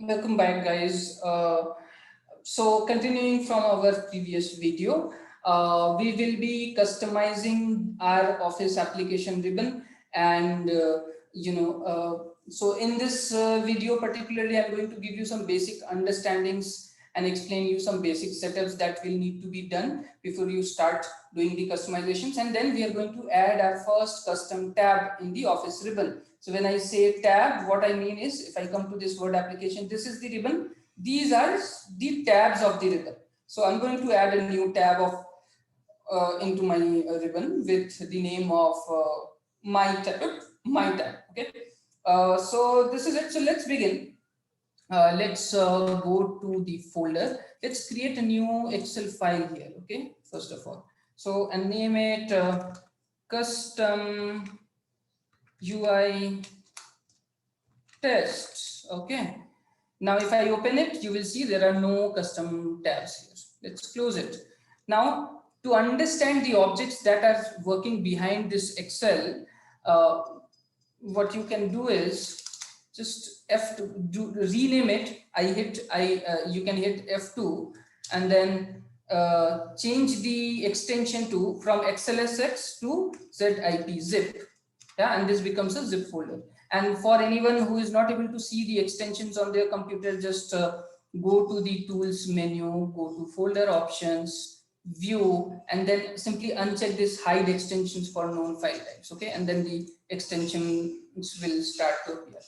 Welcome back, guys. So continuing from our previous video, we will be customizing our Office application ribbon, and so in this video particularly, I'm going to give you some basic understandings and explain you some basic setups that will need to be done before you start doing the customizations, and then we are going to add our first custom tab in the Office ribbon. So when I say tab, what I mean is, if I come to this Word application, this is the ribbon. These are the tabs of the ribbon. So I'm going to add a new tab of into my ribbon with the name of my tab. Okay. So this is it. So let's begin. Let's go to the folder. Let's create a new Excel file here. Okay. First of all, so and name it custom UI tests. Okay. Now, if I open it, you will see there are no custom tabs here. Let's close it. Now, to understand the objects that are working behind this Excel, what you can do is just F2, rename it. You can hit F2 and then change the extension from XLSX to ZIP zip. Yeah, and this becomes a zip folder. And for anyone who is not able to see the extensions on their computer, just go to the tools menu, go to folder options, view, and then simply uncheck this hide extensions for known file types. Okay, and then the extensions will start to appear.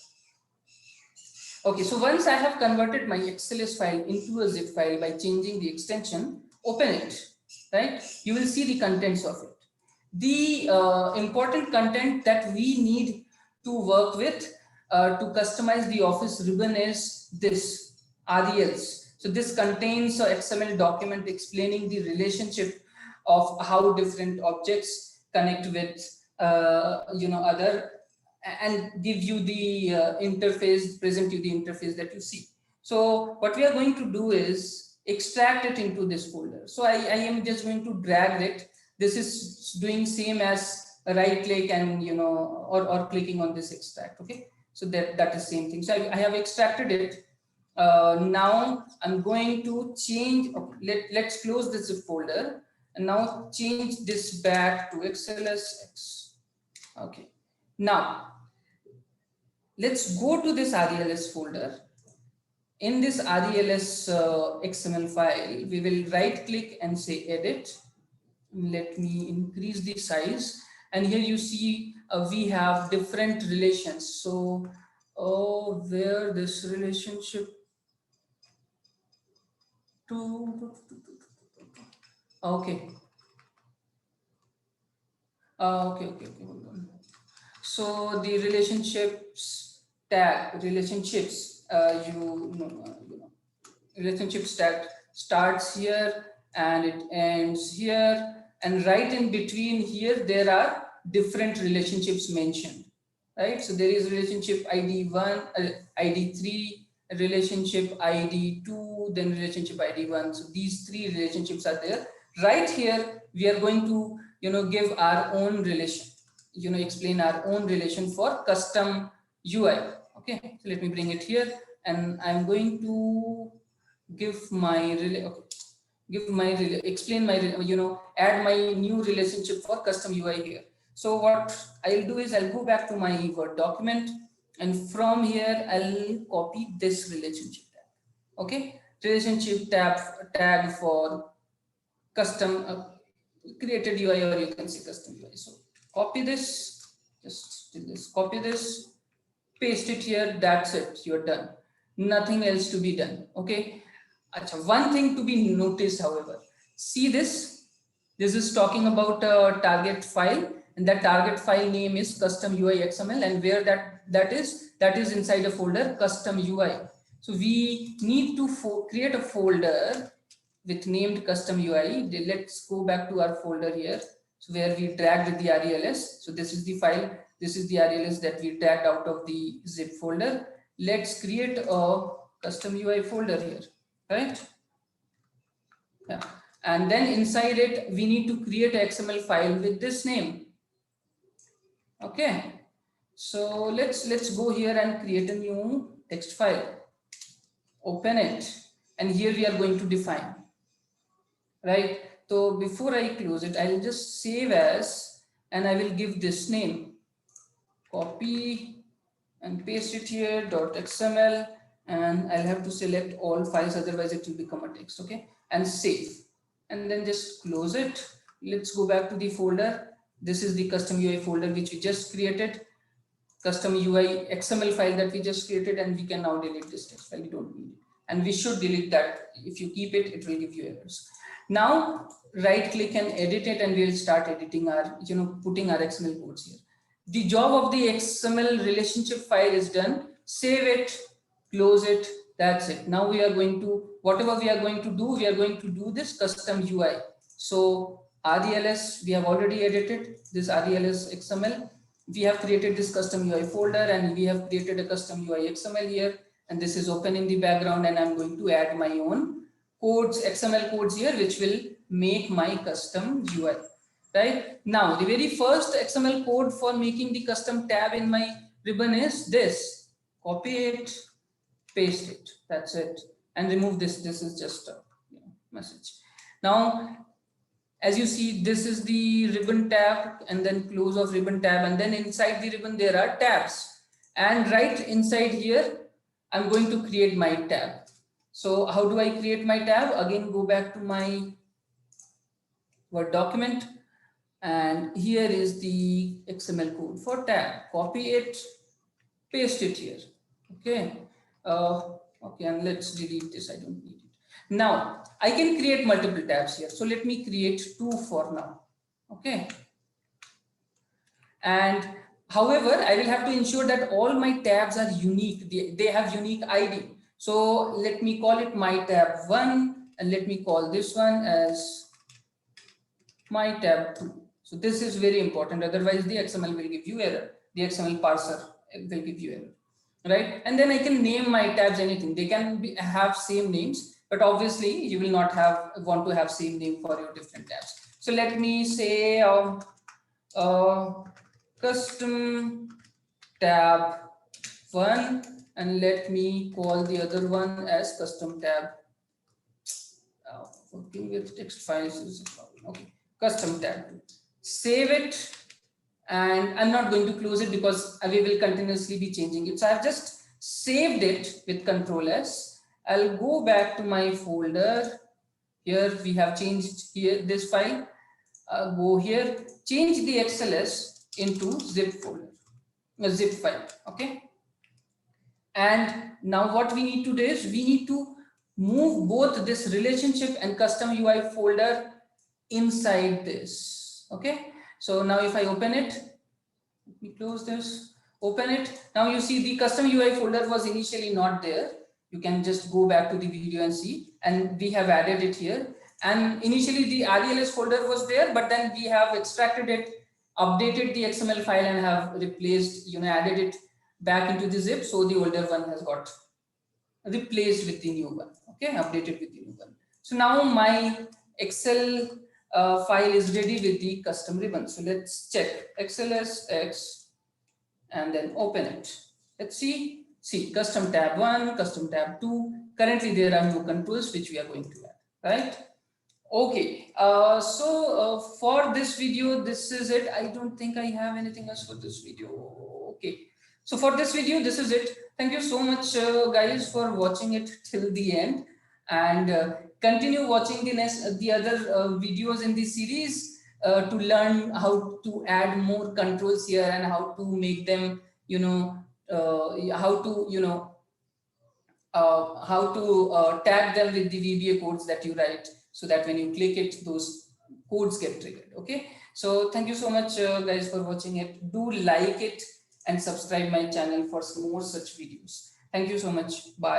Okay, so once I have converted my XLS file into a zip file by changing the extension, open it, right? You will see the contents of it. The important content that we need to work with to customize the Office ribbon is this RDLS. So this contains an XML document explaining the relationship of how different objects connect with other, and give you the interface, present you the interface that you see. So what we are going to do is extract it into this folder. So I am just going to drag it. This is doing same as a right click and or clicking on this extract. Okay, so that is same thing. So I have extracted it. Now I'm going to change. Okay, let's close this zip folder and now change this back to XLSX. Okay, now let's go to this RDLS folder. In this RDLS XML file, we will right click and say edit. Let me increase the size, and here you see we have different relations. So where this relationship to okay okay, hold on. So the relationships tag, relationships relationships tag starts here and it ends here, and right in between here there are different relationships mentioned, right? So there is relationship ID1, ID3, relationship ID2, then relationship ID1. So these three relationships are there. Right here we are going to give our own relation, explain our own relation for custom UI. Okay, so let me bring it here, and I'm going to give my add my new relationship for custom UI here. So what I'll do is I'll go back to my Word document, and from here I'll copy this relationship tag. Okay, relationship tag for custom created UI, or you can say custom UI. So copy this, just do this, copy this, paste it here. That's it, you're done. Nothing else to be done. Okay. One thing to be noticed, however, see this. This is talking about a target file, and that target file name is custom UI XML, and where that is inside a folder custom UI. So we need to create a folder with named custom UI. Let's go back to our folder here, so where we dragged the RDLS. So this is the file. This is the RDLS that we dragged out of the zip folder. Let's create a custom UI folder here. Right? Yeah. And then inside it, we need to create an XML file with this name. Okay. So let's go here and create a new text file. open it, and here we are going to define, right? So before I close it, I'll just save as, and I will give this name, copy and paste it here, .xml, and I'll have to select all files, otherwise it will become a text, okay? And save, and then just close it. Let's go back to the folder. This is the custom UI folder which we just created, custom UI XML file that we just created, and we can now delete this text file. We don't need it, and we should delete that. If you keep it, it will give you errors. Now right click and edit it, and we'll start editing our, putting our XML codes here. The job of the XML relationship file is done. Save it, close it. That's it. Now we are going to, whatever we are going to do, we are going to do this custom UI. So RDLS, we have already edited this RDLS XML. We have created this custom UI folder, and we have created a custom UI XML here, and this is open in the background, and I'm going to add my own codes, XML codes here, which will make my custom UI. Right now, the very first XML code for making the custom tab in my ribbon is this. Copy it, paste it. That's it, and remove this. This is just a message. Now, as you see, this is the ribbon tab, and then close of ribbon tab, and then inside the ribbon there are tabs, and right inside here I'm going to create my tab. So how do I create my tab? Again, go back to my Word document, and here is the XML code for tab. Copy it, paste it here. Okay, okay, and let's delete this. I don't need it. Now I can create multiple tabs here. So let me create 2 for now. Okay, and however, I will have to ensure that all my tabs are unique. They have unique ID. So let me call it my tab 1, and let me call this one as my tab 2. So this is very important. Otherwise, the XML will give you error. The XML parser will give you error, right? And then I can name my tabs anything. They can have same names, but obviously you will not want to have same name for your different tabs. So let me say custom tab 1, and let me call the other one as custom tab. Working with text files is a problem. Okay, custom tab 2. Save it, and I'm not going to close it because we will continuously be changing it. So I've just saved it with Control S. I'll go back to my folder. Here we have changed here this file. Go here, change the XLS into zip folder, a zip file. Okay. And now what we need to do is we need to move both this relationship and custom UI folder inside this. Okay. So now if I open it, let me close this, open it. Now you see the custom UI folder was initially not there. You can just go back to the video and see, and we have added it here. And initially the RDLS folder was there, but then we have extracted it, updated the XML file, and have replaced, added it back into the zip. So the older one has got replaced with the new one. Okay, updated with the new one. So now my Excel file is ready with the custom ribbon. So let's check XLSX and then open it. Let's see custom tab 1, custom tab 2. Currently there are no controls which we are going to add, right? Okay, for this video, this is it. I don't think I have anything else for this video. Okay, so for this video, this is it. Thank you so much, guys, for watching it till the end, and continue watching the other videos in this series to learn how to add more controls here and how to make them, how to tag them with the VBA codes that you write, so that when you click it, those codes get triggered. Okay, so thank you so much, guys, for watching it. Do like it and subscribe my channel for more such videos. Thank you so much. Bye.